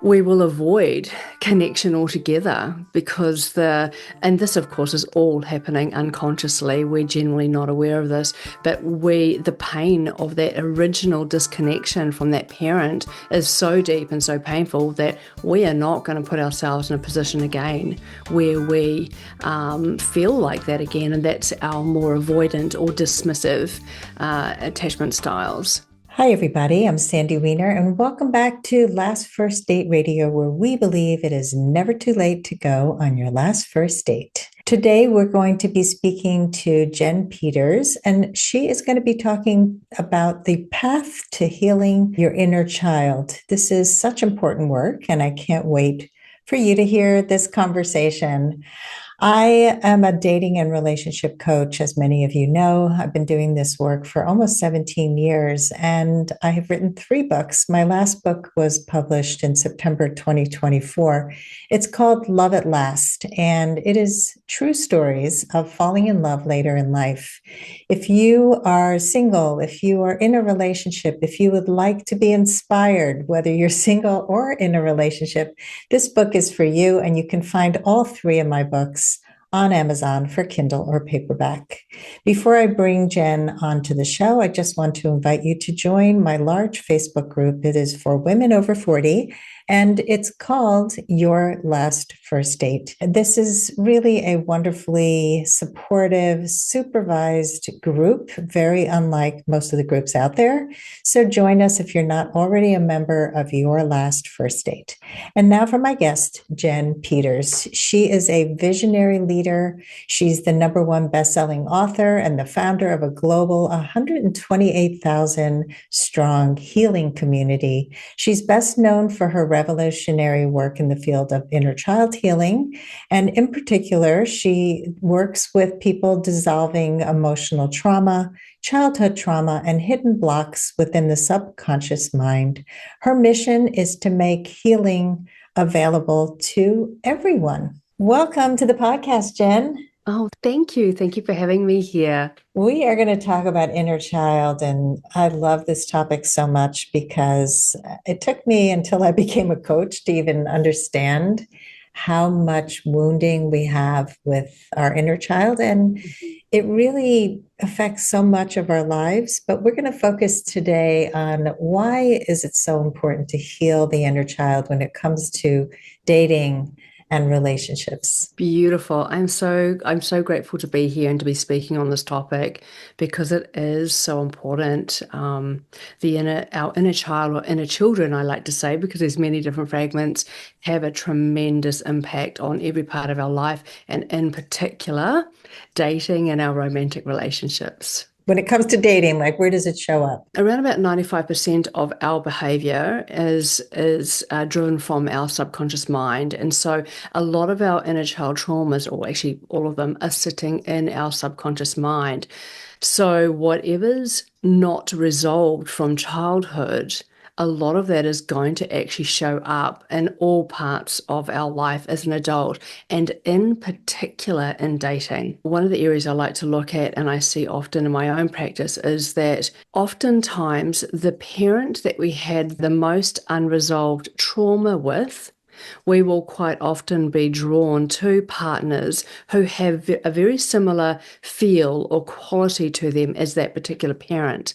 we will avoid connection altogether because and this of course is all happening unconsciously. We're generally not aware of this, but the pain of that original disconnection from that parent is so deep and so painful that we are not going to put ourselves in a position again where we feel like that again, and that's our more avoidant or dismissive attachment styles. Hi, everybody. I'm Sandy Weiner, and welcome back to Last First Date Radio, where we believe it is never too late to go on your last first date. Today, we're going to be speaking to Jen Peters, and she is going to be talking about the path to healing your inner child. This is such important work, and I can't wait for you to hear this conversation. I am a dating and relationship coach, as many of you know. I've been doing this work for almost 17 years, and I have written 3 books. My last book was published in September 2024. It's called Love at Last, and it is true stories of falling in love later in life. If you are single, if you are in a relationship, if you would like to be inspired, whether you're single or in a relationship, this book is for you, and you can find all 3 of my books on Amazon for Kindle or paperback. Before I bring Jen onto the show, I just want to invite you to join my large Facebook group. It is for women over 40, and it's called Your Last First Date. This is really a wonderfully supportive, supervised group, very unlike most of the groups out there. So join us if you're not already a member of Your Last First Date. And now for my guest, Jen Peters. She is a visionary leader. She's the #1 best-selling author and the founder of a global 128,000 strong healing community. She's best known for her revolutionary work in the field of inner child healing. And in particular, she works with people dissolving emotional trauma, childhood trauma, and hidden blocks within the subconscious mind. Her mission is to make healing available to everyone. Welcome to the podcast, Jen. Oh, thank you. Thank you for having me here. We are going to talk about inner child, and I love this topic so much because it took me until I became a coach to even understand how much wounding we have with our inner child. And it really affects so much of our lives. But we're going to focus today on why is it so important to heal the inner child when it comes to dating and relationships. Beautiful. I'm so grateful to be here and to be speaking on this topic because it is so important. Our inner child or inner children, I like to say, because there's many different fragments, have a tremendous impact on every part of our life, and in particular, dating and our romantic relationships. When it comes to dating, like where does it show up? Around about 95% of our behavior is driven from our subconscious mind. And so a lot of our inner child traumas, or actually all of them, are sitting in our subconscious mind. So whatever's not resolved from childhood, a lot of that is going to actually show up in all parts of our life as an adult, and in particular in dating. One of the areas I like to look at, and I see often in my own practice, is that oftentimes the parent that we had the most unresolved trauma with, we will quite often be drawn to partners who have a very similar feel or quality to them as that particular parent.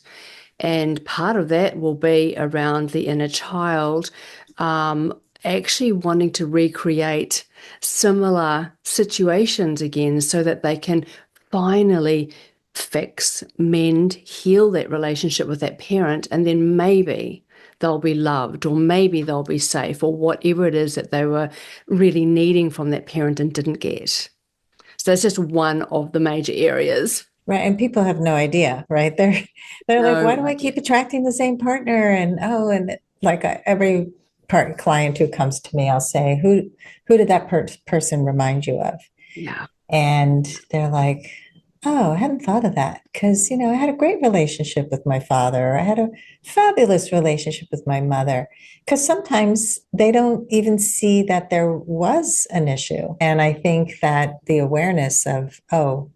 And part of that will be around the inner child actually wanting to recreate similar situations again so that they can finally fix, mend, heal that relationship with that parent, and then maybe they'll be loved, or maybe they'll be safe, or whatever it is that they were really needing from that parent and didn't get. So that's just one of the major areas. Right. And people have no idea, right? They're like, why No do I keep idea. attracting the same partner? And and like every client who comes to me, I'll say, who did that person remind you of? Yeah. And they're like, oh, I hadn't thought of that because, I had a great relationship with my father. Or I had a fabulous relationship with my mother. Because sometimes they don't even see that there was an issue. And I think that the awareness of, oh,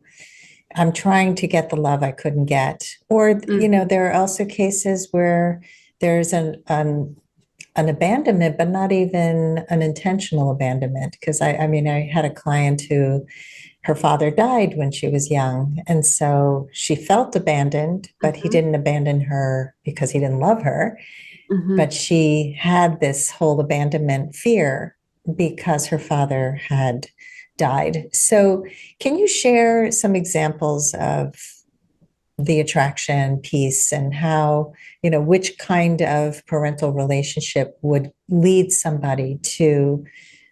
I'm trying to get the love I couldn't get. Or, Mhm. there are also cases where there's an abandonment, but not even an intentional abandonment. Because I mean, I had a client who her father died when she was young. And so she felt abandoned, but he Hmm. didn't abandon her because he didn't love her. Hmm. But she had this whole abandonment fear because her father had died. So, can you share some examples of the attraction piece and how, which kind of parental relationship would lead somebody to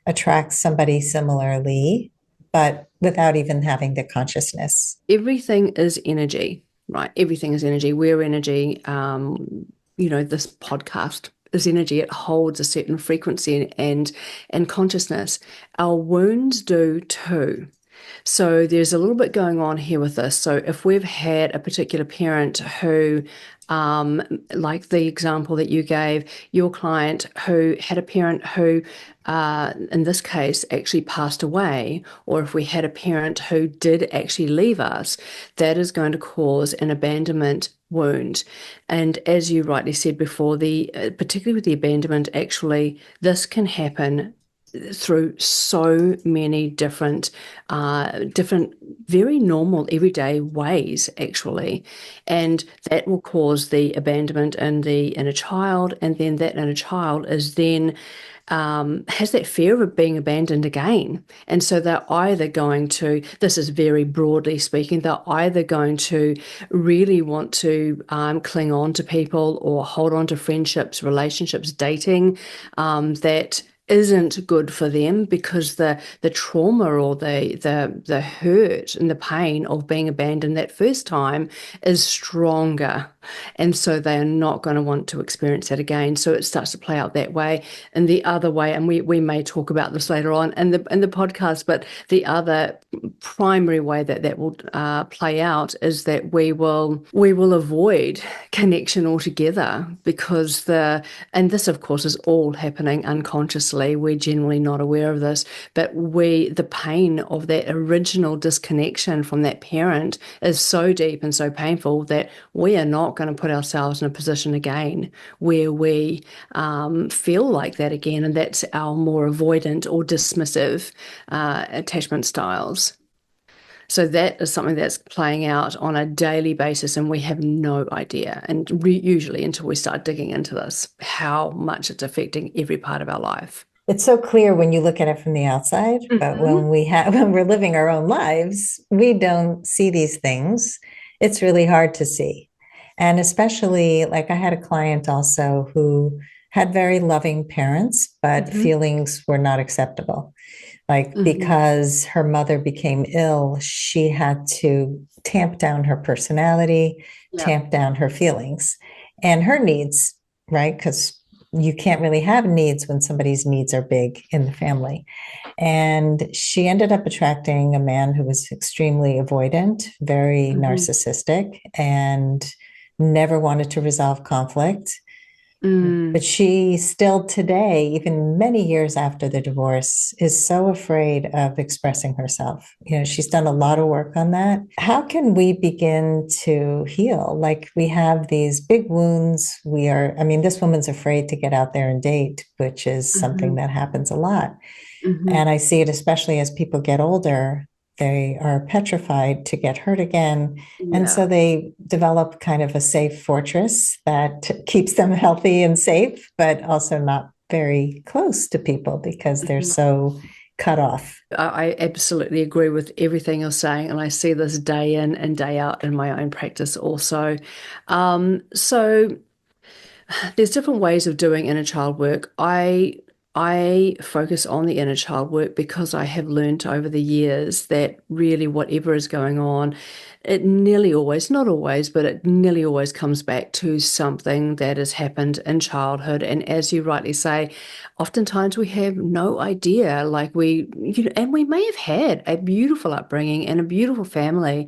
attract somebody similarly, but without even having the consciousness? Everything is energy, right? Everything is energy. We're energy. This podcast is energy. It holds a certain frequency and consciousness. Our wounds do too. So there's a little bit going on here with this. So if we've had a particular parent who, like the example that you gave, your client who had a parent who, in this case, actually passed away, or if we had a parent who did actually leave us, that is going to cause an abandonment wound. And as you rightly said before, particularly with the abandonment, actually, this can happen through so many different, very normal, everyday ways, actually. And that will cause the abandonment in the inner child. And then that inner child is then has that fear of being abandoned again. And so they're either going to, this is very broadly speaking, they're either going to really want to cling on to people or hold on to friendships, relationships, dating that isn't good for them because the trauma or the hurt and the pain of being abandoned that first time is stronger. And so they are not going to want to experience that again. So it starts to play out that way. And the other way, and we may talk about this later on in the podcast, but the other primary way that that will play out is that we will avoid connection altogether because and this of course is all happening unconsciously. We're generally not aware of this, but the pain of that original disconnection from that parent is so deep and so painful that we are not going to put ourselves in a position again where we feel like that again, and that's our more avoidant or dismissive attachment styles. So that is something that's playing out on a daily basis, and we have no idea, and usually until we start digging into this, how much it's affecting every part of our life. It's so clear when you look at it from the outside, but Hmm. when when we're living our own lives, we don't see these things. It's really hard to see. And especially like I had a client also who had very loving parents, but Hmm. feelings were not acceptable. Like Hmm. because her mother became ill, she had to tamp down her personality, Yeah. tamp down her feelings and her needs, right? Because you can't really have needs when somebody's needs are big in the family. And she ended up attracting a man who was extremely avoidant, very Hmm. narcissistic, and never wanted to resolve conflict. But Mm. she still today, even many years after the divorce, is so afraid of expressing herself. She's done a lot of work on that. How can we begin to heal? Like we have these big wounds. I mean, this woman's afraid to get out there and date, which is something Hmm. that happens a lot. Hmm. And I see it especially as people get older, they are petrified to get hurt again. And Yeah. so they develop kind of a safe fortress that keeps them healthy and safe, but also not very close to people because they're Mhm. so cut off. I absolutely agree with everything you're saying, and I see this day in and day out in my own practice also. So there's different ways of doing inner child work. I focus on the inner child work because I have learned over the years that really whatever is going on, it nearly always, not always, but it nearly always comes back to something that has happened in childhood. And as you rightly say, oftentimes we have no idea, like and we may have had a beautiful upbringing and a beautiful family,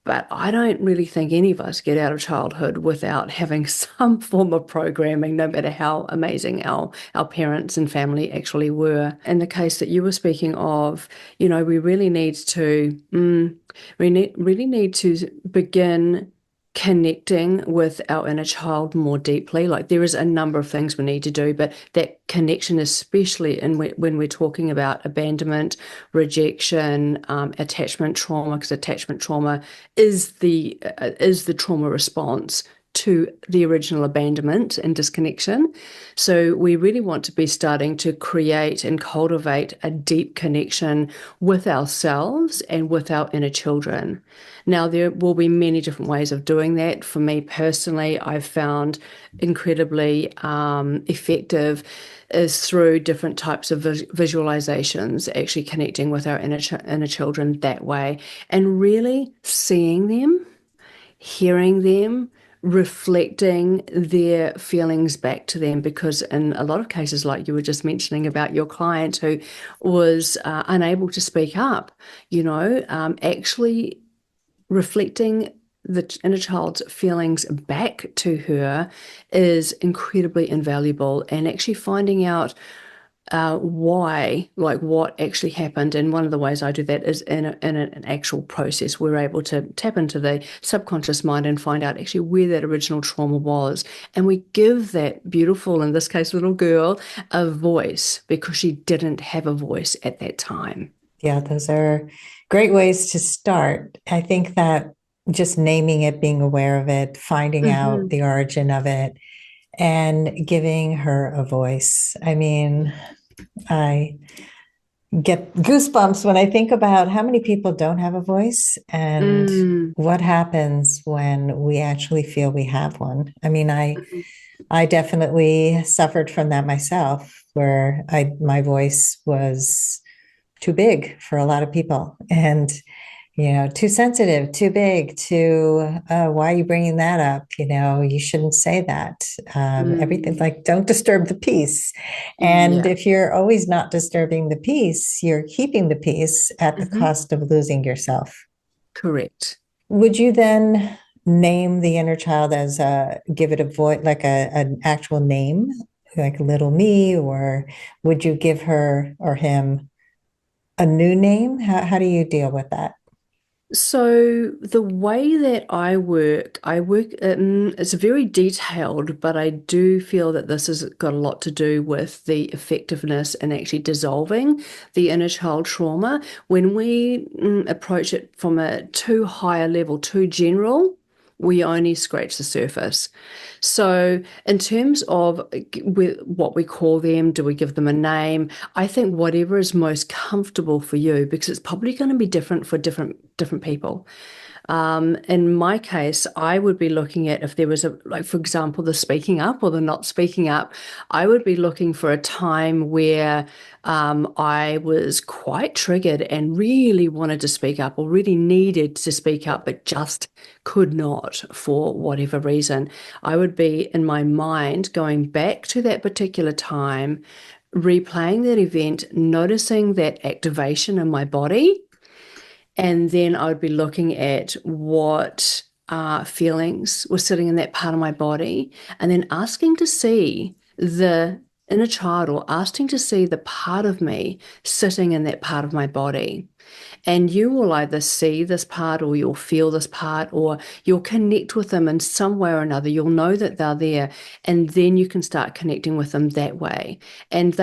but I don't really think any of us get out of childhood without having some form of programming, no matter how amazing our parents and family actually were. In the case that you were speaking of, we really need to begin connecting with our inner child more deeply. Like there is a number of things we need to do, but that connection, especially when we're talking about abandonment, rejection, attachment trauma, because attachment trauma is the trauma response to the original abandonment and disconnection. So we really want to be starting to create and cultivate a deep connection with ourselves and with our inner children. Now, there will be many different ways of doing that. For me personally, I've found incredibly effective is through different types of visualizations, actually connecting with our inner children that way and really seeing them, hearing them, reflecting their feelings back to them. Because in a lot of cases, like you were just mentioning about your client who was unable to speak up, actually reflecting the inner child's feelings back to her is incredibly invaluable, and actually finding out why, like what actually happened. And one of the ways I do that is in an actual process. We're able to tap into the subconscious mind and find out actually where that original trauma was. And we give that beautiful, in this case, little girl, a voice because she didn't have a voice at that time. Yeah, those are great ways to start. I think that just naming it, being aware of it, finding out Hmm. the origin of it, and giving her a voice. I mean, I get goosebumps when I think about how many people don't have a voice and Mm. what happens when we actually feel we have one. I mean, Mhm. I definitely suffered from that myself, where my voice was too big for a lot of people, and too sensitive, too big, too, why are you bringing that up? You shouldn't say that. Everything Mm. like, don't disturb the peace. And Yeah. if you're always not disturbing the peace, you're keeping the peace at the Hmm. cost of losing yourself. Correct. Would you then name the inner child as give it a voice, like an actual name, like little me, or would you give her or him a new name? How do you deal with that? So the way that I work, it's very detailed, but I do feel that this has got a lot to do with the effectiveness in actually dissolving the inner child trauma. When we approach it from a too high a level, too general, we only scratch the surface. So, in terms of what we call them, do we give them a name? I think whatever is most comfortable for you, because it's probably going to be different for different people. In my case, I would be looking at if there was like, for example, the speaking up or the not speaking up. I would be looking for a time where I was quite triggered and really wanted to speak up or really needed to speak up, but just could not for whatever reason. I would be in my mind going back to that particular time, replaying that event, noticing that activation in my body, and then I would be looking at what feelings were sitting in that part of my body, and then asking to see the inner child or asking to see the part of me sitting in that part of my body. And you will either see this part or you'll feel this part or you'll connect with them in some way or another. You'll know that they're there, and then you can start connecting with them that way. And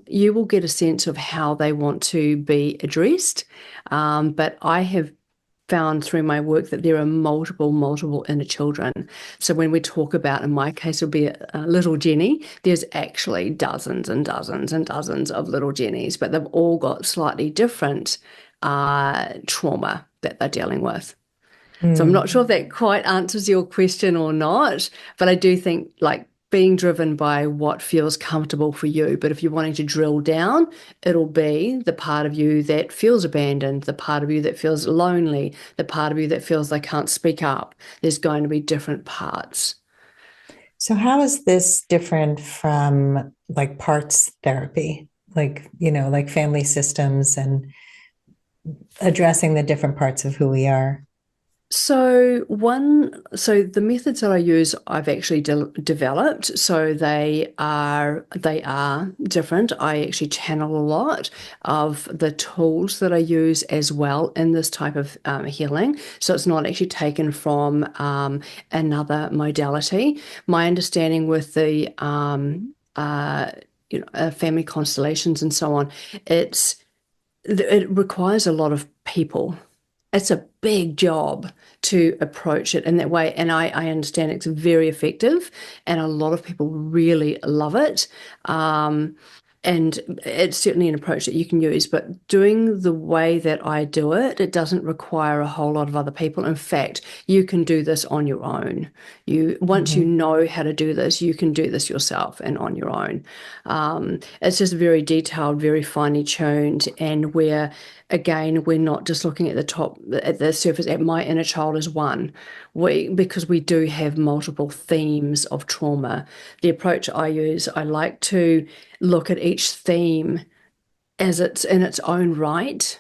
you will get a sense of how they want to be addressed. But I have found through my work that there are multiple inner children. So when we talk about, in my case, it'll be a little Jenny, there's actually dozens and dozens and dozens of little Jennies, but they've all got slightly different trauma that they're dealing with. So I'm not Mm. sure if that quite answers your question or not, but I do think like being driven by what feels comfortable for you. But if you're wanting to drill down, it'll be the part of you that feels abandoned, the part of you that feels lonely, the part of you that feels they can't speak up. There's going to be different parts. So how is this different from like parts therapy? Like family systems and addressing the different parts of who we are. So the methods that I use, I've actually developed. So they are different. I actually channel a lot of the tools that I use as well in this type of healing. So it's not actually taken from another modality. My understanding with the family constellations and so on, it requires a lot of people. It's a big job to approach it in that way. And I understand it's very effective, and a lot of people really love it. Um, and it's certainly an approach that you can use, but doing the way that I do it, it doesn't require a whole lot of other people. In fact, you can do this on your own. Once you Mhm. know how to do this, you can do this yourself and on your own. It's just very detailed, very finely tuned, and where again, we're not just looking at the top, at the surface, at my inner child as one. Because we do have multiple themes of trauma. The approach I use, I like to look at each theme as it's in its own right,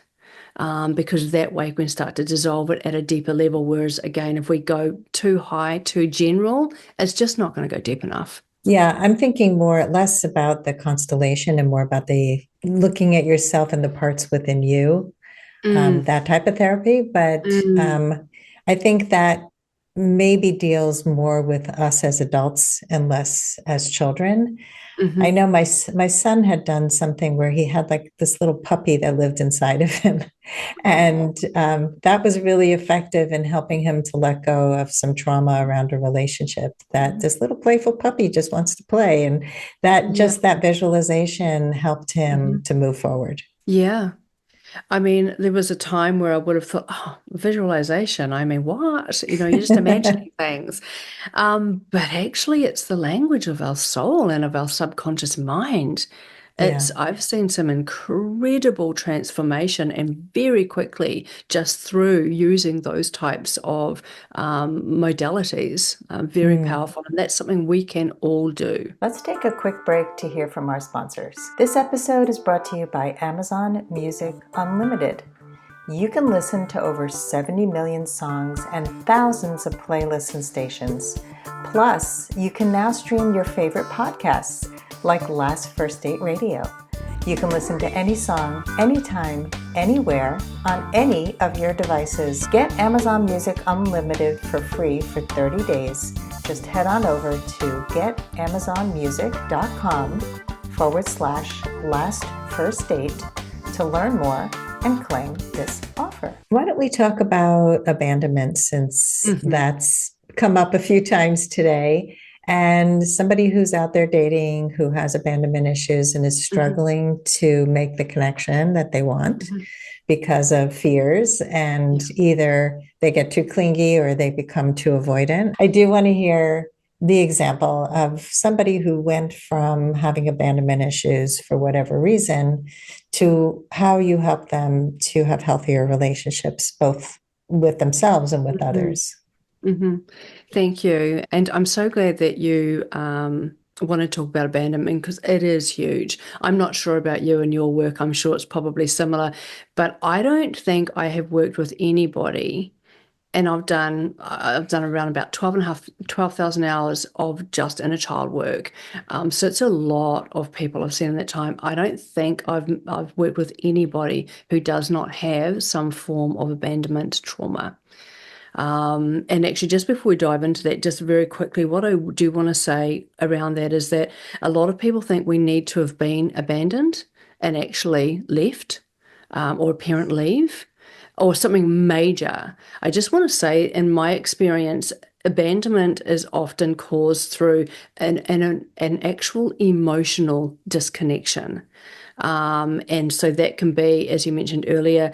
because that way we can start to dissolve it at a deeper level. Whereas, again, if we go too high, too general, it's just not going to go deep enough. Yeah, I'm thinking more less about the constellation and more about the looking at yourself and the parts within you, Mm, that type of therapy. But mm, I think that maybe deals more with us as adults and less as children. I hmm. know my son had done something where he had like this little puppy that lived inside of him, Oh. and that was really effective in helping him to let go of some trauma around a relationship. That this little playful puppy just wants to play, and that Yeah. just that visualization helped him Hmm. to move forward. Yeah. I mean, there was a time where I would have thought, oh, visualization. I mean, what? You're just imagining things. But actually, it's the language of our soul and of our subconscious mind. Yeah. I've seen some incredible transformation and very quickly just through using those types of modalities. Very Mm. powerful. And that's something we can all do. Let's take a quick break to hear from our sponsors. This episode is brought to you by Amazon Music Unlimited. You can listen to over 70 million songs and thousands of playlists and stations. Plus, you can now stream your favorite podcasts like Last First Date Radio. You can listen to any song, anytime, anywhere, on any of your devices. Get Amazon Music Unlimited for free for 30 days. Just head on over to getamazonmusic.com/last first date to learn more and claim this offer. Why don't we talk about abandonment since Hmm. that's come up a few times today? And somebody who's out there dating who has abandonment issues and is Hmm. struggling to make the connection that they want Hmm. because of fears, and Yeah. either they get too clingy or they become too avoidant. I do want to hear the example of somebody who went from having abandonment issues for whatever reason to how you help them to have healthier relationships, both with themselves and with Hmm. others. Hmm. Thank you. And I'm so glad that you want to talk about abandonment because it is huge. I'm not sure about you and your work. I'm sure it's probably similar, but I don't think I have worked with anybody, and I've done around about 12,000 hours of just inner child work. So it's a lot of people I've seen in that time. I don't think I've worked with anybody who does not have some form of abandonment trauma. And actually, just before we dive into that, just very quickly, what I do want to say around that is that a lot of people think we need to have been abandoned and actually left, or a parent leave, or something major. I just want to say, in my experience, abandonment is often caused through an actual emotional disconnection. And so that can be, as you mentioned earlier,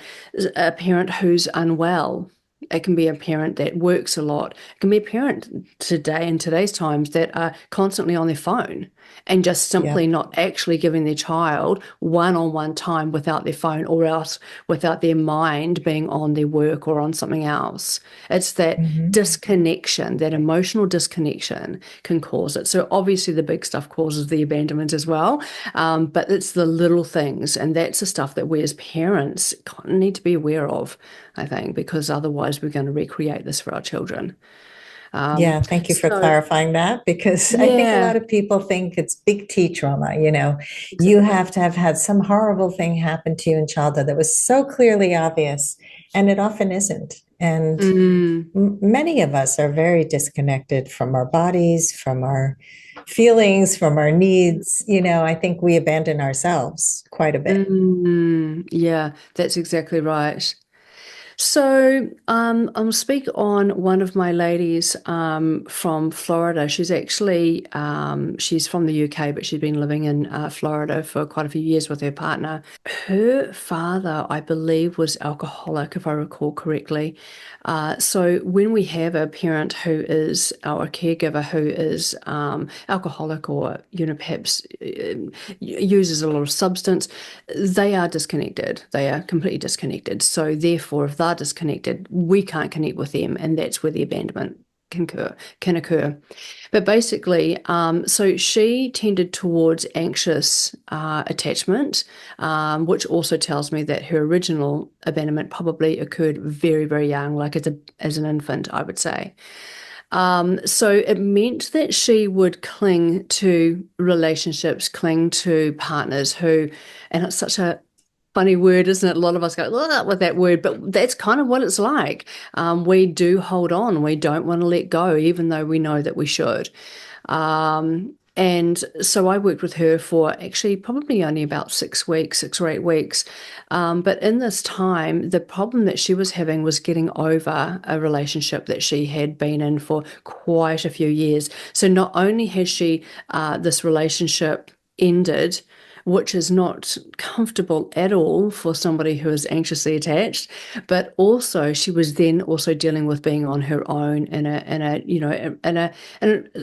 a parent who's unwell. It can be a parent that works a lot. It can be a parent today in today's times that are constantly on their phone and just simply Yep. not actually giving their child one-on-one time without their phone, or else without their mind being on their work or on something else. It's that Mhm. disconnection, that emotional disconnection can cause it. So obviously the big stuff causes the abandonment as well, but it's the little things, and that's the stuff that we as parents kind of need to be aware of, I think, because otherwise otherwise we're going to recreate this for our children. Yeah, thank you for So clarifying that because I think a lot yeah, of people think it's big T trauma. You exactly. have to have had some horrible thing happen to you in childhood that was so clearly obvious, and it often isn't. And Mm, many of us are very disconnected from our bodies, from our feelings, from our needs. I think we abandon ourselves quite a bit. yeah, that's exactly right. So, I'll speak on one of my ladies from Florida. She's from the UK, but she's been living in Florida for quite a few years with her partner. Her father, I believe, was alcoholic, if I recall correctly. So when we have a parent who is, or a caregiver who is alcoholic or, perhaps uses a lot of substance, they are disconnected. They are completely disconnected. So therefore, if they're disconnected, we can't connect with them, and that's where the abandonment can occur. But basically, so she tended towards anxious attachment, which also tells me that her original abandonment probably occurred very, very young, like as an infant, I would say. So it meant that she would cling to relationships, cling to partners who, and it's such a funny word, isn't it? A lot of us go "Ugh," with that word, but that's kind of what it's like. We do hold on. We don't want to let go, even though we know that we should. And so I worked with her for actually probably only about 6 weeks, 6 or 8 weeks. But in this time, the problem that she was having was getting over a relationship that she had been in for quite a few years. So not only has she, this relationship ended, which is not comfortable at all for somebody who is anxiously attached. But also, she was then also dealing with being on her own in a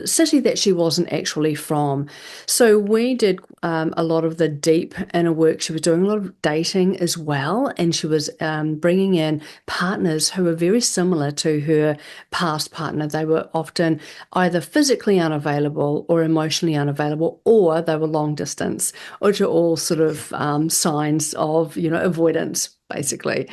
city that she wasn't actually from. So we did a lot of the deep inner work. She was doing a lot of dating as well, and she was bringing in partners who were very similar to her past partner. They were often either physically unavailable or emotionally unavailable, or they were long distance, which are all sort of signs of, avoidance, basically.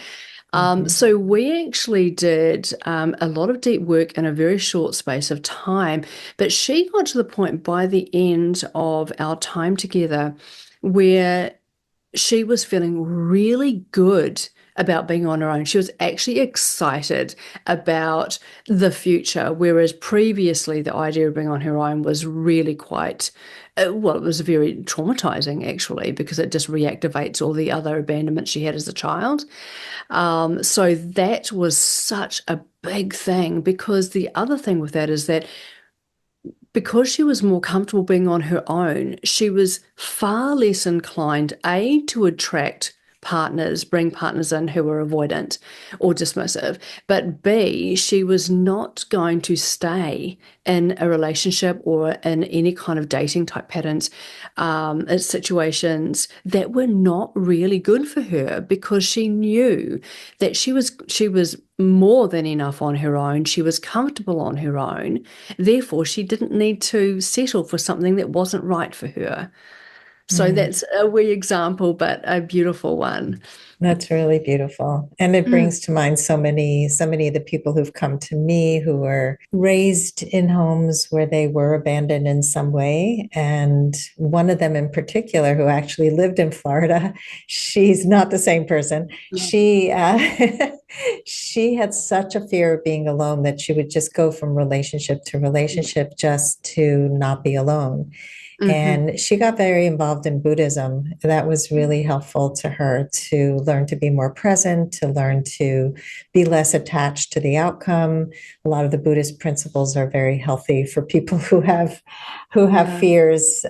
Mhm. So we actually did a lot of deep work in a very short space of time, but she got to the point by the end of our time together where she was feeling really good about being on her own. She was actually excited about the future, whereas previously the idea of being on her own was really quite, well, it was very traumatizing actually, because it just reactivates all the other abandonment she had as a child. So that was such a big thing, because the other thing with that is that because she was more comfortable being on her own, she was far less inclined, A, to attract partners, bring partners in who were avoidant or dismissive, but B, she was not going to stay in a relationship or in any kind of dating type patterns, situations that were not really good for her, because she knew that she was more than enough on her own. She was comfortable on her own. Therefore, she didn't need to settle for something that wasn't right for her. So Mm. that's a wee example, but a beautiful one. That's really beautiful. And it Mm, brings to mind so many of the people who've come to me who were raised in homes where they were abandoned in some way. And one of them in particular, who actually lived in Florida, she's not the same person. yeah. She had such a fear of being alone that she would just go from relationship to relationship just to not be alone. Hmm. And she got very involved in Buddhism. That was really helpful to her to learn to be more present, to learn to be less attached to the outcome. A lot of the Buddhist principles are very healthy for people who have Yeah. fears,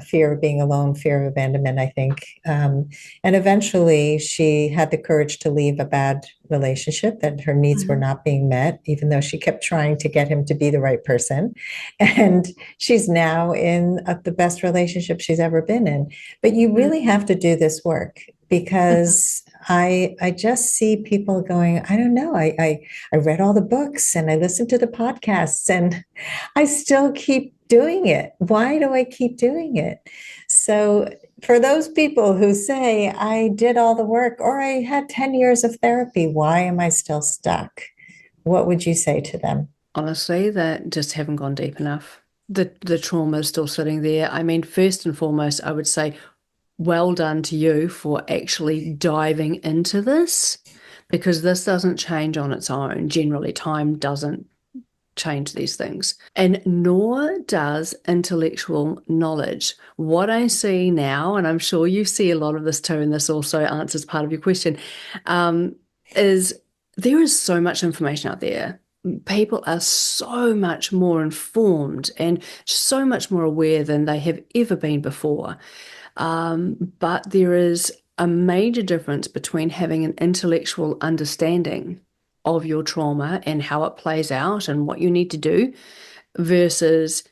fear of being alone, fear of abandonment, I think. And eventually, she had the courage to leave a bad relationship that her needs were Hmm. not being met, even though she kept trying to get him to be the right person. And she's now in the best relationship she's ever been in. But you really have to do this work because I just see people going, I don't know, I read all the books and I listened to the podcasts and I still keep doing it. Why do I keep doing it? So for those people who say I did all the work or I had 10 years of therapy, why am I still stuck? what would you say to them? Honestly, that just haven't gone deep enough. The trauma is still sitting there. I mean, first and foremost, I would say well done to you for actually diving into this because this doesn't change on its own. Generally, time doesn't change these things. And nor does intellectual knowledge. What I see now, and I'm sure you see a lot of this too, and this also answers part of your question, um, is there is so much information out there. People are so much more informed and so much more aware than they have ever been before. But there is a major difference between having an intellectual understanding of your trauma and how it plays out and what you need to do versus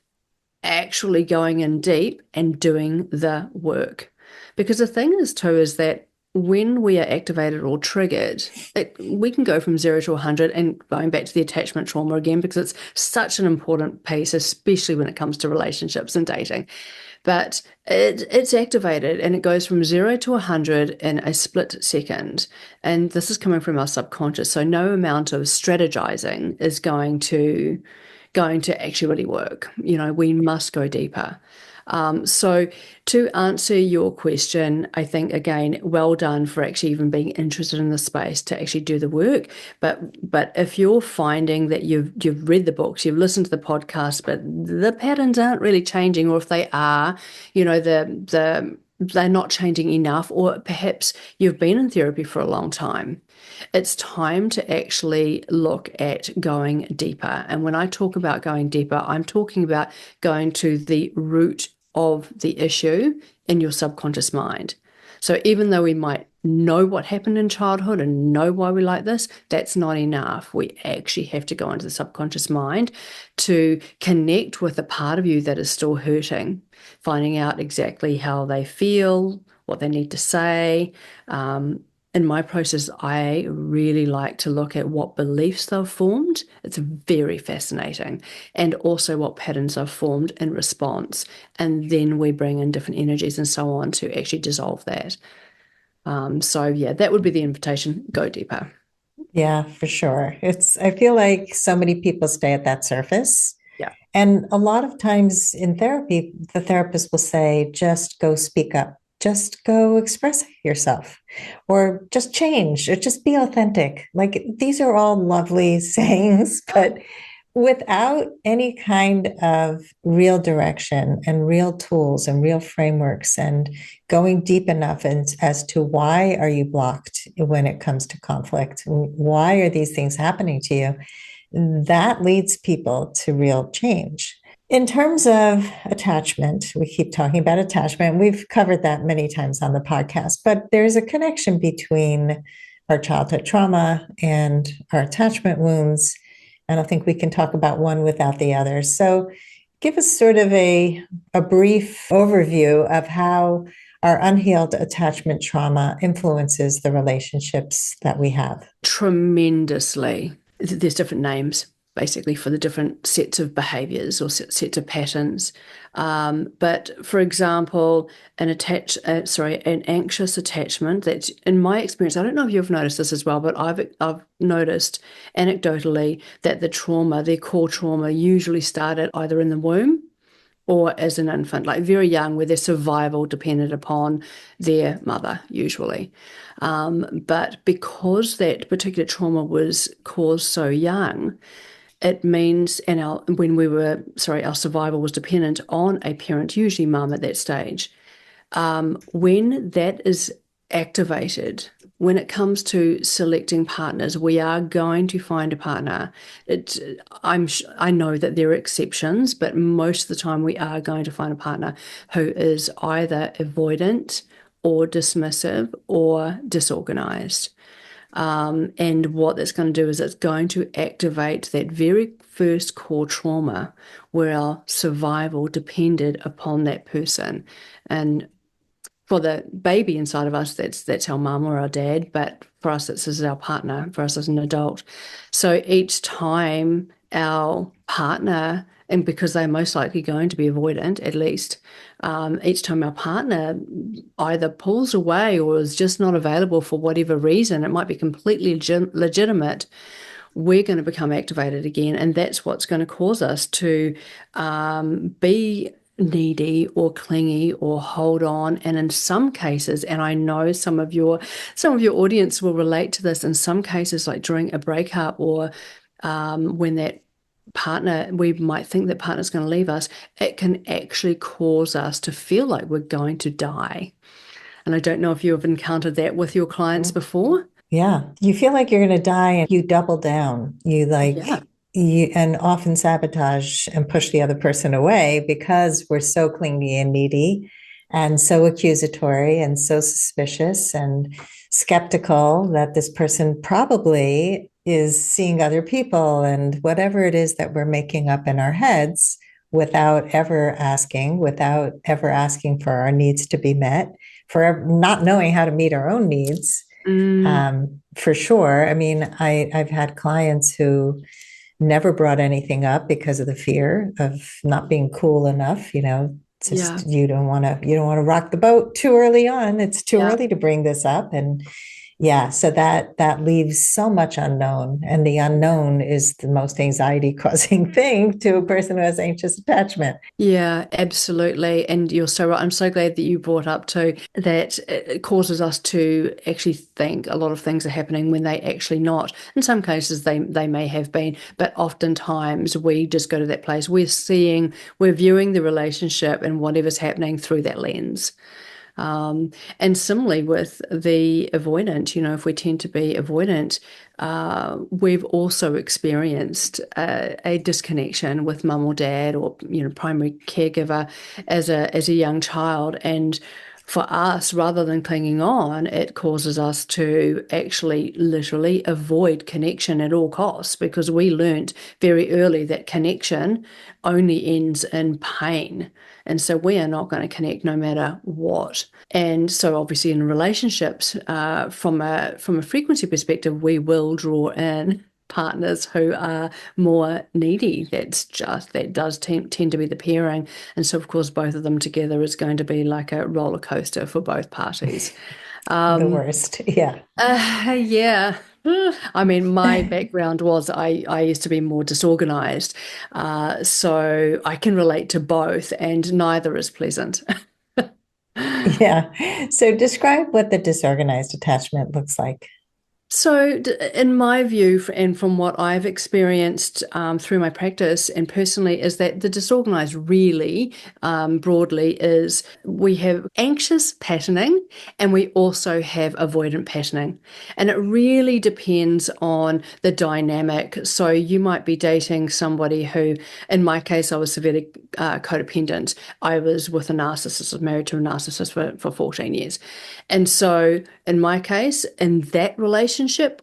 actually going in deep and doing the work. Because the thing is, too, is that when we are activated or triggered, we can go from 0 to 100 and going back to the attachment trauma again, because it's such an important piece, especially when it comes to relationships and dating. But it's activated and it goes from 0 to 100 in a split second. And this is coming from our subconscious. So no amount of strategizing is going to actually really work. We must go deeper. So to answer your question, I think again, well done for actually even being interested in the space to actually do the work. But if you're finding that you've read the books, you've listened to the podcast, but the patterns aren't really changing, or if they are, they're not changing enough, or perhaps you've been in therapy for a long time. It's time to actually look at going deeper. And when I talk about going deeper, I'm talking about going to the root of the issue in your subconscious mind. So even though we might know what happened in childhood and know why we like this, that's not enough. We actually have to go into the subconscious mind to connect with the part of you that is still hurting, finding out exactly how they feel, what they need to say. In my process, I really like to look at what beliefs they've formed. It's very fascinating. And also what patterns they've formed in response. And then we bring in different energies and so on to actually dissolve that. So yeah, that would be the invitation. Go deeper. Yeah, for sure. I feel like so many people stay at that surface. Yeah. And a lot of times in therapy, the therapist will say, just go speak up, just go express yourself, or just change, or just be authentic. Like these are all lovely sayings, but without any kind of real direction and real tools and real frameworks and going deep enough as to why are you blocked when it comes to conflict? Why are these things happening to you? That leads people to real change. In terms of attachment, we keep talking about attachment. We've covered that many times on the podcast, but there's a connection between our childhood trauma and our attachment wounds. I don't think we can talk about one without the other. So, give us sort of a brief overview of how our unhealed attachment trauma influences the relationships that we have. Tremendously. There's different names basically for the different sets of behaviors or sets of patterns. But for example, an anxious attachment. That's in my experience. I don't know if you've noticed this as well, but I've noticed anecdotally that their core trauma, usually started either in the womb or as an infant, like very young, where their survival depended upon their mother, usually. But because that particular trauma was caused so young, it means, and our survival was dependent on a parent, usually mum at that stage. When that is activated, when it comes to selecting partners, we are going to find a partner. I know that there are exceptions, but most of the time we are going to find a partner who is either avoidant or dismissive or disorganized. And what that's going to do is it's going to activate that very first core trauma where our survival depended upon that person. And for the baby inside of us, that's our mum or our dad, but for us, this is our partner, for us as an adult. So each time our partner, and because they're most likely going to be avoidant, at least, each time our partner either pulls away or is just not available for whatever reason, it might be completely legitimate. we're going to become activated again. And that's what's going to cause us to be needy or clingy or hold on. And in some cases, and I know some of your audience will relate to this, in some cases, like during a breakup or when that partner, we might think that partner's going to leave us, it can actually cause us to feel like we're going to die. And I don't know if you've encountered that with your clients before. Yeah. You feel like you're going to die and you double down. Yeah. You and often sabotage and push the other person away because we're so clingy and needy and so accusatory and so suspicious and skeptical that this person probably is seeing other people and whatever it is that we're making up in our heads without ever asking for our needs to be met, for not knowing how to meet our own needs. Mm, For sure. I mean, I've had clients who never brought anything up because of the fear of not being cool enough. It's yeah. just you don't want to rock the boat too early on. It's too Yeah. early to bring this up. And yeah, so that leaves so much unknown. And the unknown is the most anxiety causing thing to a person who has anxious attachment. Yeah, absolutely. And you're so right. I'm so glad that you brought up too that it causes us to actually think a lot of things are happening when they actually not. In some cases they may have been, but oftentimes we just go to that place. We're viewing the relationship and whatever's happening through that lens. And similarly with the avoidant, if we tend to be avoidant, we've also experienced a disconnection with mum or dad or primary caregiver as a young child, and for us, rather than clinging on, it causes us to actually literally avoid connection at all costs because we learnt very early that connection only ends in pain. And so we are not going to connect no matter what. And so obviously in relationships, from a frequency perspective, we will draw in partners who are more needy. That does tend to be the pairing. And so of course both of them together is going to be like a roller coaster for both parties. The Um, worst. Yeah. yeah. I mean, my background was I used to be more disorganized. So I can relate to both, and neither is pleasant. Yeah. So describe what the disorganized attachment looks like. So, in my view, and from what I've experienced through my practice and personally, is that the disorganized really broadly is we have anxious patterning and we also have avoidant patterning. And it really depends on the dynamic. So, you might be dating somebody who, in my case, I was severely codependent. I was with a narcissist, I was married to a narcissist for 14 years. And so, in my case, in that relationship,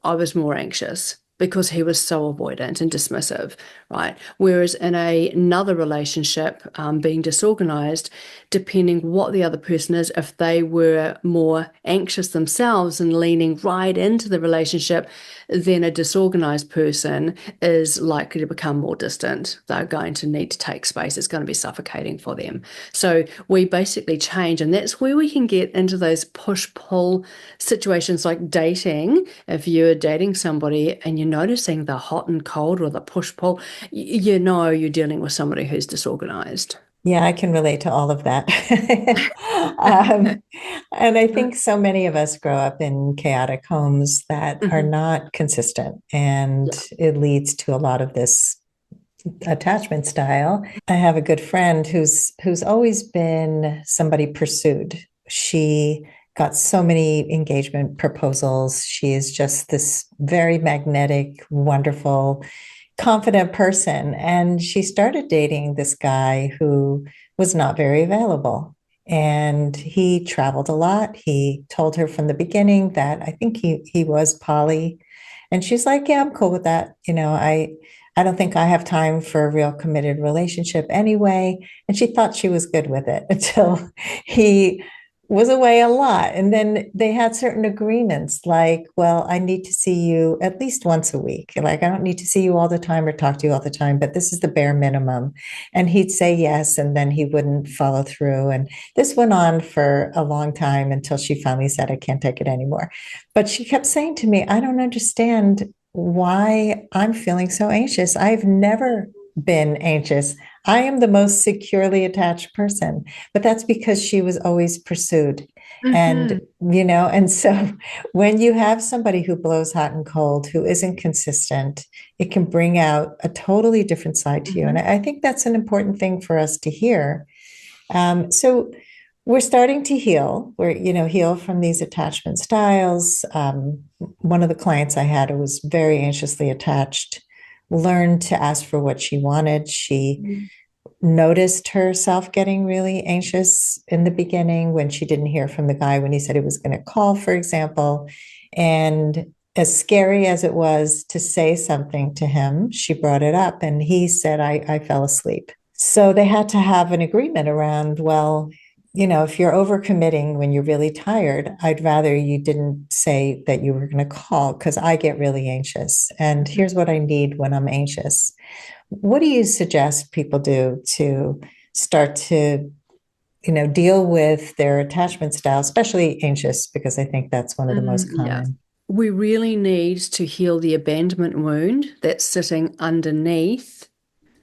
I was more anxious because he was so avoidant and dismissive, right? Whereas in another relationship, being disorganized, depending what the other person is, if they were more anxious themselves and leaning right into the relationship, then a disorganized person is likely to become more distant. They're going to need to take space. It's going to be suffocating for them. So we basically change, and that's where we can get into those push-pull situations like dating. If you're dating somebody and you're noticing the hot and cold or the push-pull, you know you're dealing with somebody who's disorganized. Yeah, I can relate to all of that. um, and I think so many of us grow up in chaotic homes that are Mhm. not consistent, and Yeah. it leads to a lot of this attachment style. I have a good friend who's always been somebody pursued. She got so many engagement proposals. She is just this very magnetic, wonderful, confident person. And she started dating this guy who was not very available. And he traveled a lot. He told her from the beginning that I think he was poly. And she's like, yeah, I'm cool with that. I don't think I have time for a real committed relationship anyway. And she thought she was good with it until he was away a lot. And then they had certain agreements like, well, I need to see you at least once a week. Like, I don't need to see you all the time or talk to you all the time, but this is the bare minimum. And he'd say yes, and then he wouldn't follow through. And this went on for a long time until she finally said, I can't take it anymore. But she kept saying to me, I don't understand. why I'm feeling so anxious. I've never been anxious. I am the most securely attached person, but that's because she was always pursued. And, Hmm. and so when you have somebody who blows hot and cold, who isn't consistent, it can bring out a totally different side to you. And Hmm. I think that's an important thing for us to hear. So we're starting to heal. Heal from these attachment styles. One of the clients I had who was very anxiously attached learned to ask for what she wanted. She noticed herself getting really anxious in the beginning when she didn't hear from the guy when he said he was going to call, for example. And as scary as it was to say something to him, she brought it up and he said, I fell asleep. So they had to have an agreement around, well, if you're overcommitting when you're really tired, I'd rather you didn't say that you were going to call because I get really anxious. And Hmm. here's what I need when I'm anxious. What do you suggest people do to start to, deal with their attachment style, especially anxious, because I think that's one of the most Yeah. common. We really need to heal the abandonment wound that's sitting underneath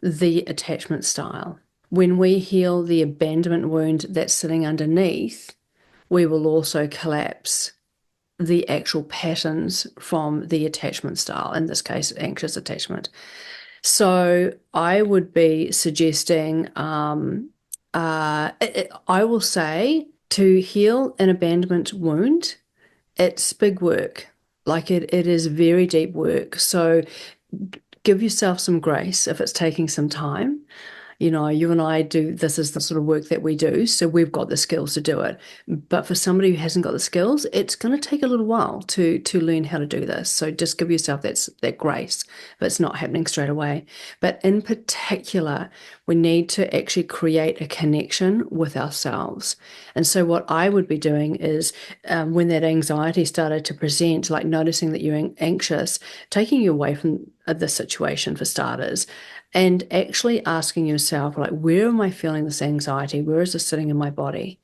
the attachment style. When we heal the abandonment wound that's sitting underneath, we will also collapse the actual patterns from the attachment style, in this case, anxious attachment. So I would be suggesting, I will say to heal an abandonment wound, it's big work. Like it is very deep work. So give yourself some grace if it's taking some time. You and I do, this is the sort of work that we do, so we've got the skills to do it. But for somebody who hasn't got the skills, it's going to take a little while to learn how to do this. So just give yourself that grace, but it's not happening straight away. But in particular, we need to actually create a connection with ourselves. And so what I would be doing is when that anxiety started to present, like noticing that you're anxious, taking you away from the situation for starters and actually asking yourself, like, where am I feeling this anxiety? Where is this sitting in my body?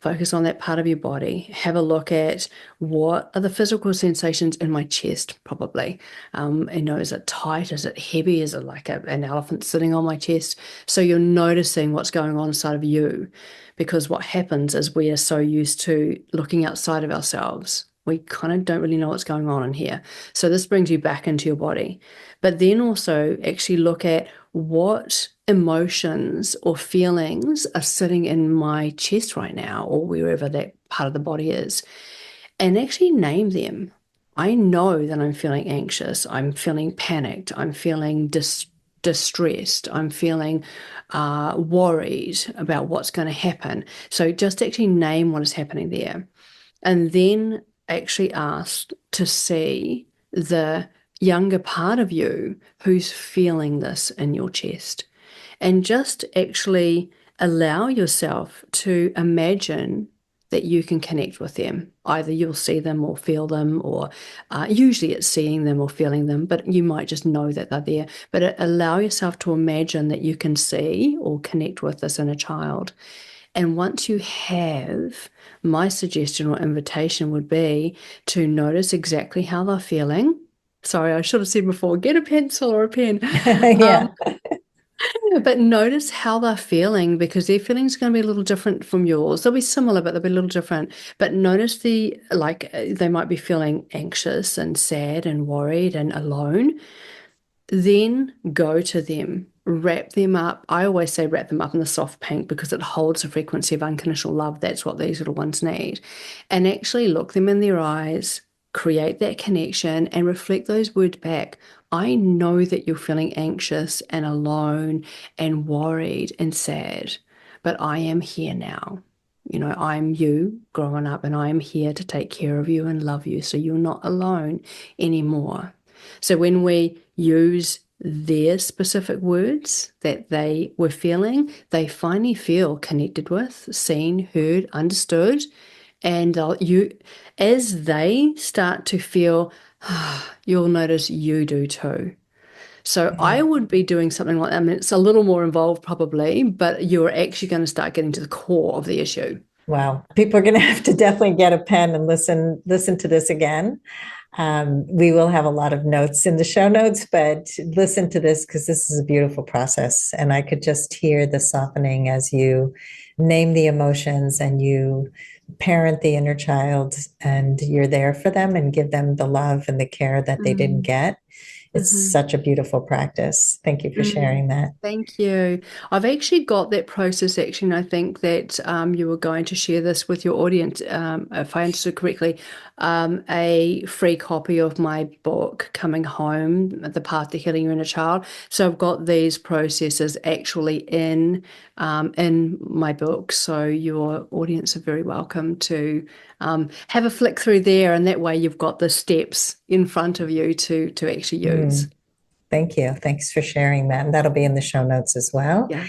Focus on that part of your body. Have a look at what are the physical sensations in my chest, probably. Is it tight? Is it heavy? Is it like an elephant sitting on my chest? So you're noticing what's going on inside of you. Because what happens is we are so used to looking outside of ourselves. We kind of don't really know what's going on in here. So this brings you back into your body. But then also actually look at what emotions or feelings are sitting in my chest right now or wherever that part of the body is, and actually name them. I know that I'm feeling anxious, I'm feeling panicked, I'm feeling distressed, I'm feeling worried about what's going to happen. So just actually name what is happening there and then actually ask to see the younger part of you who's feeling this in your chest and just actually allow yourself to imagine that you can connect with them. Either you'll see them or feel them, or usually it's seeing them or feeling them, but you might just know that they're there. But allow yourself to imagine that you can see or connect with this inner child. And once you have, my suggestion or invitation would be to notice exactly how they're feeling. Sorry, I should have said before, get a pencil or a pen. Yeah. But notice how they're feeling because their feelings are going to be a little different from yours. They'll be similar, but they'll be a little different. But notice they might be feeling anxious and sad and worried and alone. Then go to them, wrap them up. I always say wrap them up in the soft pink because it holds a frequency of unconditional love. That's what these little ones need. And actually look them in their eyes, create that connection, and reflect those words back. I know that you're feeling anxious and alone and worried and sad, but I am here now. I'm you growing up, and I am here to take care of you and love you. So you're not alone anymore. So when we use their specific words that they were feeling, they finally feel connected with, seen, heard, understood. And as they start to feel, you'll notice you do too. So I Yeah. would be doing something like that. I mean, it's a little more involved probably, but you're actually going to start getting to the core of the issue. Wow. People are going to have to definitely get a pen and listen to this again. We will have a lot of notes in the show notes, but listen to this because this is a beautiful process. And I could just hear the softening as you name the emotions and you parent the inner child and you're there for them and give them the love and the care that they didn't Mm, get. It's mhm. such a beautiful practice. Thank you for Mm, sharing that. thank you. I've actually got that process action. I think that you were going to share this with your audience, if I understood correctly, a free copy of my book, Coming Home, The Path to Healing Your Inner Child. So I've got these processes actually in my book. So your audience are very welcome to have a flick through there, and that way you've got the steps in front of you to actually use. Mm, thank you. Thanks for sharing that. And that'll be in the show notes as well. Yeah.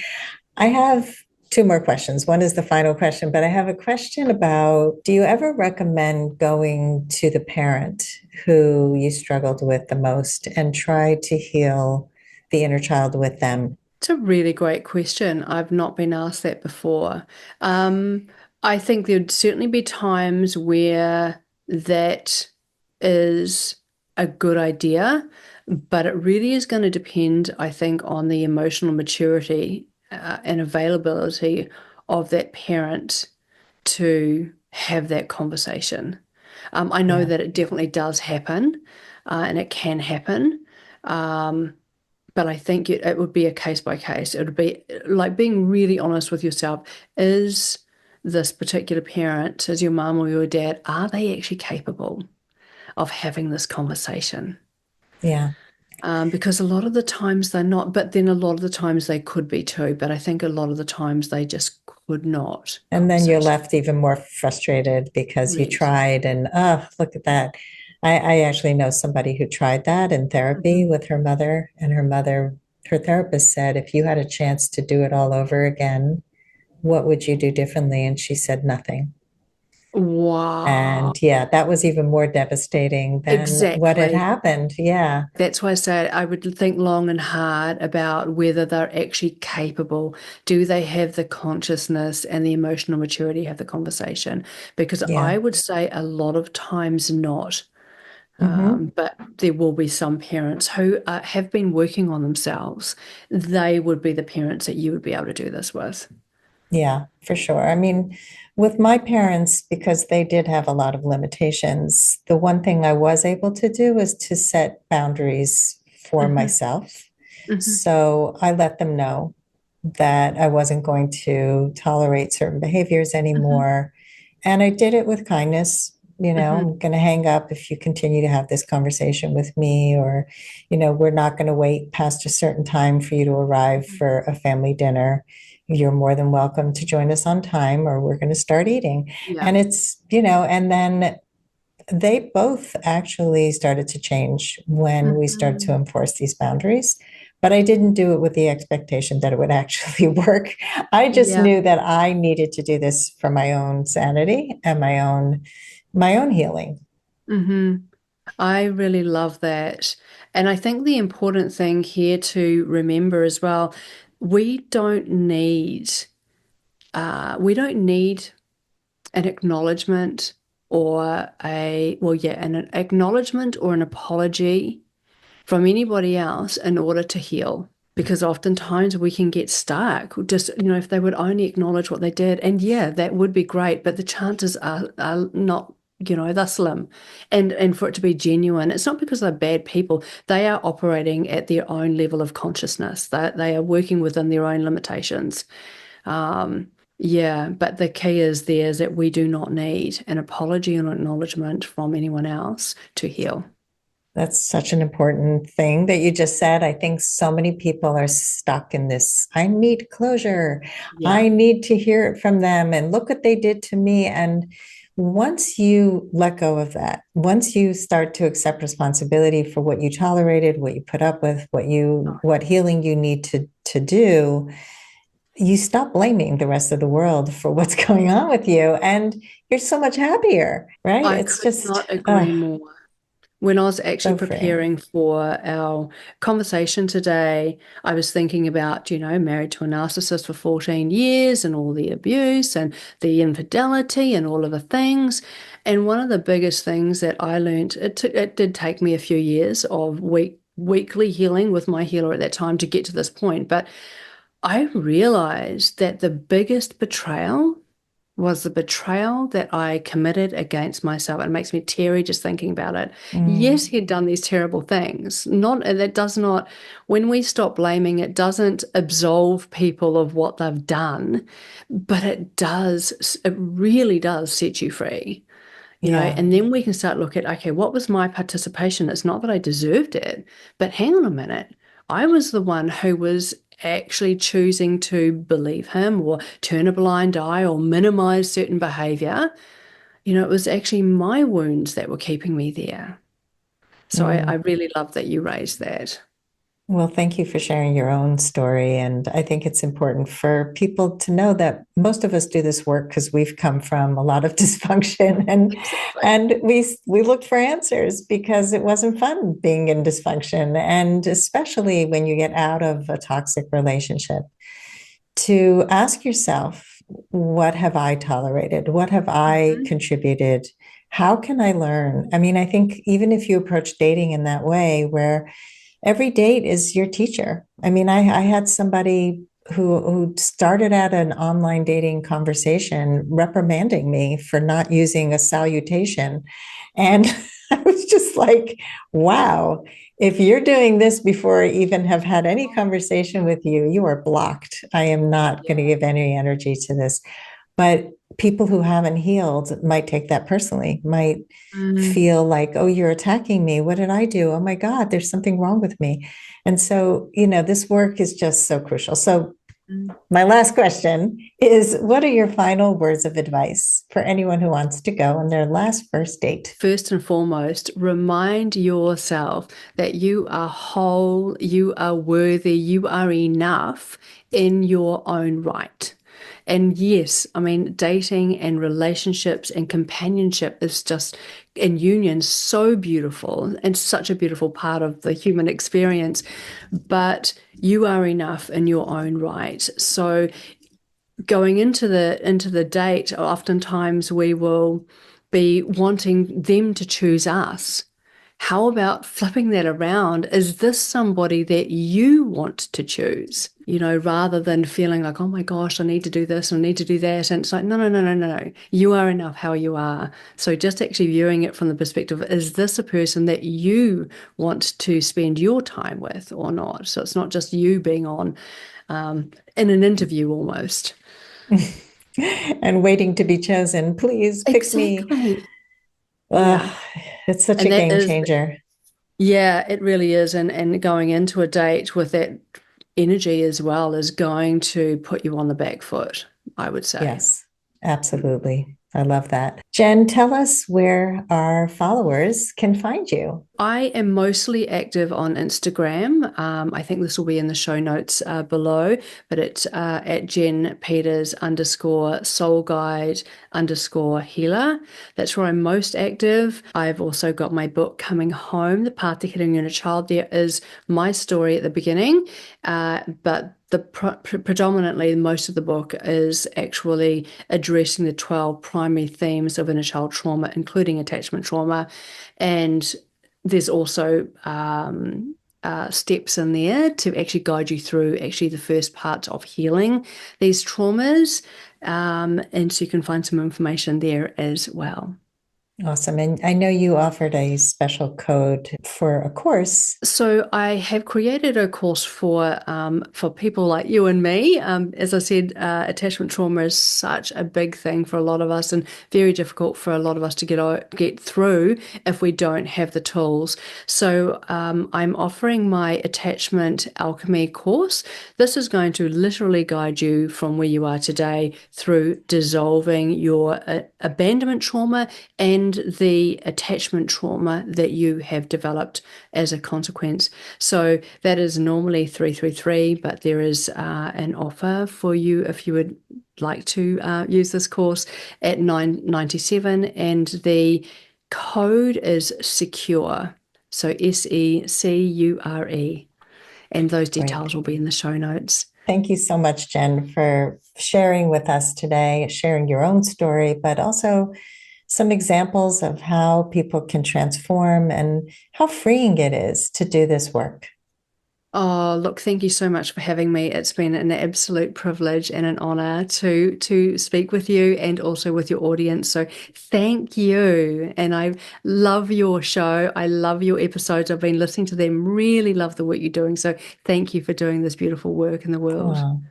I have two more questions. One is the final question, but I have a question about, do you ever recommend going to the parent who you struggled with the most and try to heal the inner child with them? It's a really great question. I've not been asked that before. Um, I think there'd certainly be times where that is a good idea, but it really is going to depend, I think, on the emotional maturity and availability of that parent to have that conversation. I know Yeah. that it definitely does happen, and it can happen. Um, but I think it would be a case by case. It would be like being really honest with yourself. Is this particular parent, is your mom or your dad, are they actually capable of having this conversation? Yeah. Because a lot of the times they're not, but then a lot of the times they could be too. But I think a lot of the times they just could not And then you're conversation. left even more frustrated because you Correct. tried and, oh, look at that. I actually know somebody who tried that in therapy Mhm. with her mother, and her therapist said, if you had a chance to do it all over again, what would you do differently? And she said nothing. Wow. And yeah, that was even more devastating than what had Exactly. happened. Yeah, That's why I said I would think long and hard about whether they're actually capable. Do they have the consciousness and the emotional maturity to have the conversation? Because yeah. I would say a lot of times not. Hmm. But there will be some parents who have been working on themselves. They would be the parents that you would be able to do this with. Yeah, for sure. I mean, with my parents, because they did have a lot of limitations, the one thing I was able to do was to set boundaries for Hmm. myself. Hmm. So I let them know that I wasn't going to tolerate certain behaviors Hmm. anymore. And I did it with kindness. Hmm. I'm going to hang up if you continue to have this conversation with me, or, we're not going to wait past a certain time for you to arrive for a family dinner. You're more than welcome to join us on time, or we're going to start eating. Yeah. And and then they both actually started to change when we started to Hmm. enforce these boundaries. But I didn't do it with the expectation that it would actually work. I just Yeah. knew that I needed to do this for my own sanity and my own healing. Hmm. I really love that. And I think the important thing here to remember as well, we don't need we don't need an acknowledgement or an acknowledgement or an apology from anybody else in order to heal. Because oftentimes we can get stuck. Just, if they would only acknowledge what they did, and yeah, that would be great, but the chances are not, they're slim. And for it to be genuine, it's not because they're bad people. They are operating at their own level of consciousness. They are working within their own limitations. Um, yeah, but the key is there is that we do not need an apology or an acknowledgement from anyone else to heal. That's such an important thing that you just said. I think so many people are stuck in this. I need closure. Yeah. I need to hear it from them. And look what they did to me. And once you let go of that, once you start to accept responsibility for what you tolerated, what you put up with, what healing you need to do, you stop blaming the rest of the world for what's going on with you. And you're so much happier, right? I It's could just, not agree more. When I was actually So freeing. preparing for our conversation today, I was thinking about, married to a narcissist for 14 years and all the abuse and the infidelity and all of the things. And one of the biggest things that I learned, it did take me a few years of weekly healing with my healer at that time to get to this point. But I realized that the biggest betrayal was the betrayal that I committed against myself. It makes me teary just thinking about it. Mm, Yes, he'd done these terrible things. Not that does not, when we stop blaming, it doesn't absolve people of what they've done, but it really does set you free. yeah. And then we can start look at, okay, what was my participation? It's not that I deserved it, but hang on a minute. I was the one who was actually choosing to believe him or turn a blind eye or minimize certain behavior. It was actually my wounds that were keeping me there. So I Mm. really love that you raised that. Well, thank you for sharing your own story. And I think it's important for people to know that most of us do this work because we've come from a lot of dysfunction and Exactly. and we looked for answers because it wasn't fun being in dysfunction. And especially when you get out of a toxic relationship, to ask yourself, what have I tolerated? What have I Mhm. contributed? How can I learn? I mean, I think even if you approach dating in that way, where every date is your teacher. I mean, I had somebody who started at an online dating conversation reprimanding me for not using a salutation. And I was just like, wow, if you're doing this before I even have had any conversation with you, you are blocked. I am not going to give any energy to this. But people who haven't healed might take that personally, might Mm. feel like, oh, you're attacking me. What did I do? Oh my God, there's something wrong with me. And so, this work is just so crucial. So, Mm. my last question is, what are your final words of advice for anyone who wants to go on their last first date? First and foremost, remind yourself that you are whole, you are worthy, you are enough in your own right. And yes, I mean, dating and relationships and companionship is just in union so beautiful and such a beautiful part of the human experience. But you are enough in your own right. So going into the date, oftentimes we will be wanting them to choose us. How about flipping that around? Is this somebody that you want to choose? Rather than feeling like, oh my gosh, I need to do this, I need to do that. And it's like, no, no, no, no, no, no. You are enough how you are. So just actually viewing it from the perspective, is this a person that you want to spend your time with or not? So it's not just you being on in an interview almost. And waiting to be chosen. Please pick me. Exactly. Ugh, Yeah. it's such a And that game is, changer. yeah, it really is. And going into a date with that energy as well is going to put you on the back foot, I would say. Yes, absolutely. I love that. Jen, tell us where our followers can find you. I am mostly active on Instagram. I think this will be in the show notes below, but it's at Jen Peters underscore soul guide underscore healer. That's where I'm most active. I've also got my book coming home, The Path to Healing Your Inner Child. There is my story at the beginning, but predominantly most of the book is actually addressing the 12 primary themes of inner child trauma, including attachment trauma. And there's also steps in there to actually guide you through actually the first part of healing these traumas. And so you can find some information there as well. Awesome. And I know you offered a special code for a course. So I have created a course for people like you and me. As I said, attachment trauma is such a big thing for a lot of us, and very difficult for a lot of us to get through if we don't have the tools. So I'm offering my attachment alchemy course. This is going to literally guide you from where you are today through dissolving your abandonment trauma and the attachment trauma that you have developed as a consequence. So that is normally 333, but there is an offer for you if you would like to use this course at 997, and the code is secure. So Secure. And those Great. details will be in the show notes. Thank you so much, Jen, for sharing with us today, sharing your own story, but also some examples of how people can transform and how freeing it is to do this work. Oh, look, thank you so much for having me. It's been an absolute privilege and an honor to speak with you and also with your audience. So thank you. And I love your show. I love your episodes. I've been listening to them. Really love the work you're doing. So thank you for doing this beautiful work in the world. Oh,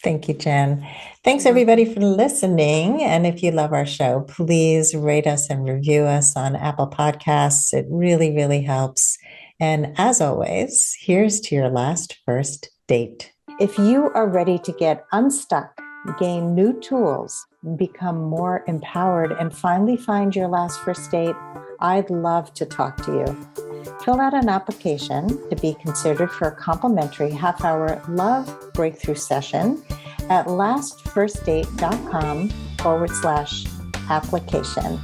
thank you, Jen. Thanks, You're everybody, welcome. for listening. And if you love our show, please rate us and review us on Apple Podcasts. It really, really helps. And as always, here's to your last first date. If you are ready to get unstuck, gain new tools, become more empowered, and finally find your last first date, I'd love to talk to you. Fill out an application to be considered for a complimentary half-hour love breakthrough session at lastfirstdate.com/application.